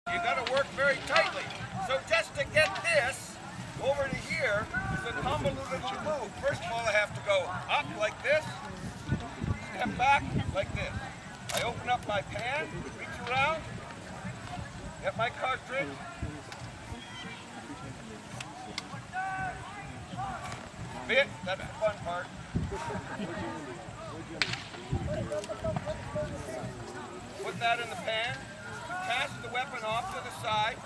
You got to work very tightly. So just to get this over to here is a convoluted move. First of all, I have to go up like this, step back like this. I open up my pan, reach around, get my cartridge. Spit, that's the fun part. Put that in the pan. Cast the weapon off to the side.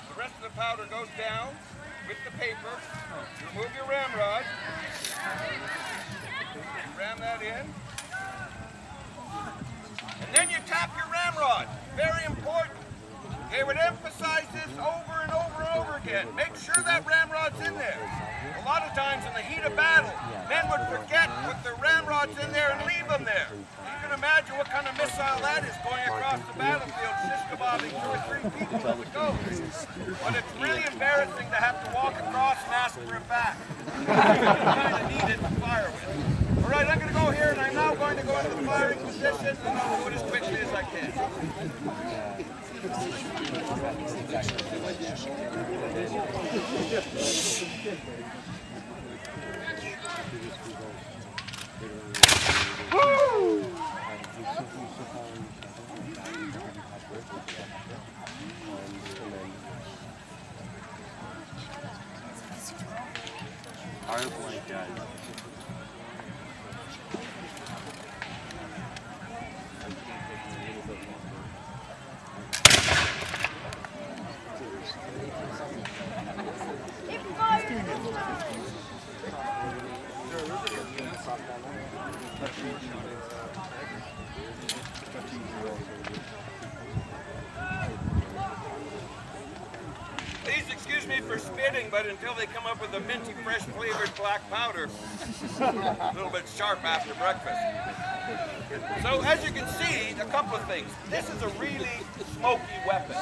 The rest of the powder goes down with the paper. Remove your ramrod. Ram that in. And then you tap your ramrod. Very important. They would emphasize this over and over and over again. Make sure that ramrod's in there. A lot of times in the heat of battle, men would forget to put their ramrods in there and leave them there. You can imagine what kind of missile that is going across the battlefield, shish-kebabbing 2 or 3 people as it goes. But it's really embarrassing to have to walk across and ask for it back. You kind of need it to fire with. All right, I'm going to go here, and I'm now going to go into the firing position, and I'll do it as quickly as I can. Woo! Blank, guys. Please excuse me for spitting, but until they come up with a minty, fresh flavored black powder, a little bit sharp after breakfast. So as you can see, a couple of things. This is a really smoky weapon.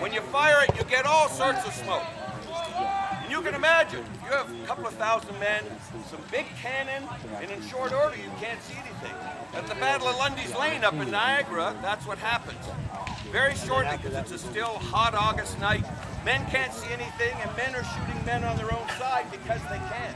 When you fire it, you get all sorts of smoke. And you can imagine, you have a couple of thousand men, some big cannon, and in short order, you can't see anything. At the Battle of Lundy's Lane up in Niagara, that's what happens. Very shortly, because it's a still hot August night, men can't see anything, and men are shooting men on their own side because they can.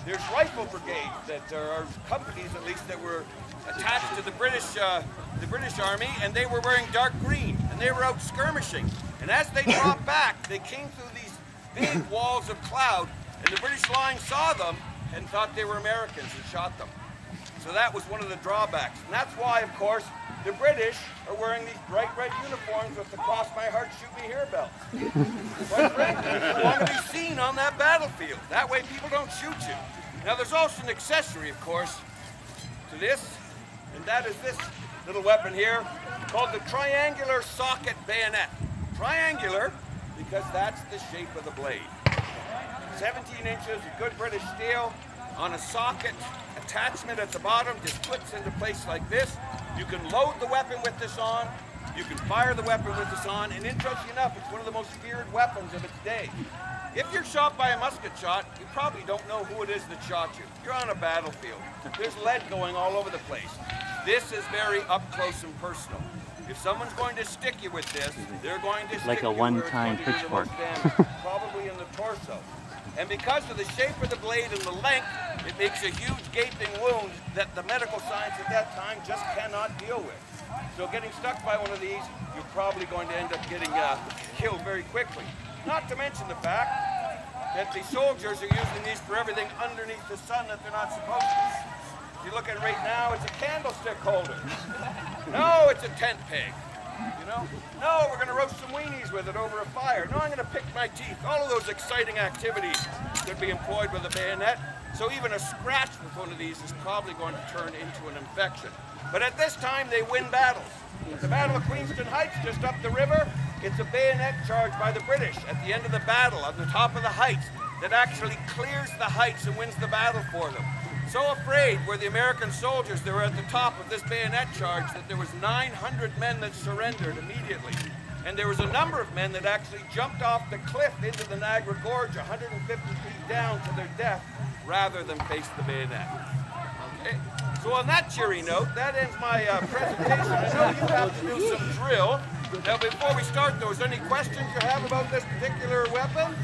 There's rifle brigades that are companies, at least, that were attached to the British Army, and they were wearing dark green, and they were out skirmishing. And as they dropped back, they came through these big walls of cloud, and the British line saw them and thought they were Americans and shot them. So that was one of the drawbacks. And that's why, of course, the British are wearing these bright red uniforms with the cross my heart, shoot me here belts. Quite frankly, you want to be seen on that battlefield. That way people don't shoot you. Now there's also an accessory, of course, to this, and that is this little weapon here called the triangular socket bayonet. Triangular because that's the shape of the blade. 17 inches of good British steel on a socket attachment at the bottom, just clips into place like this. You can load the weapon with this on, you can fire the weapon with this on, and interesting enough, it's one of the most feared weapons of its day. If you're shot by a musket shot, you probably don't know who it is that shot you. You're on a battlefield. There's lead going all over the place. This is very up close and personal. If someone's going to stick you with this, they're going to stick Like a you where it's one-time going to do the pitchfork. most damage, probably in the torso. And because of the shape of the blade and the length, it makes a huge gaping wound that the medical science at that time just cannot deal with. So getting stuck by one of these, you're probably going to end up getting killed very quickly. Not to mention the fact that the soldiers are using these for everything underneath the sun that they're not supposed to. If you look at it right now, it's a candlestick holder. No, it's a tent peg. You know? No, we're going to roast some weenies with it over a fire. No, I'm going to pick my teeth. All of those exciting activities could be employed with a bayonet. So even a scratch with one of these is probably going to turn into an infection. But at this time, they win battles. At the Battle of Queenston Heights, just up the river, it's a bayonet charge by the British at the end of the battle, on the top of the heights, that actually clears the heights and wins the battle for them. So afraid were the American soldiers that were at the top of this bayonet charge that there was 900 men that surrendered immediately. And there was a number of men that actually jumped off the cliff into the Niagara Gorge 150 feet down to their death rather than face the bayonet. Okay. So on that cheery note, that ends my presentation. I know you have to do some drill. Now before we start though, is there any questions you have about this particular weapon?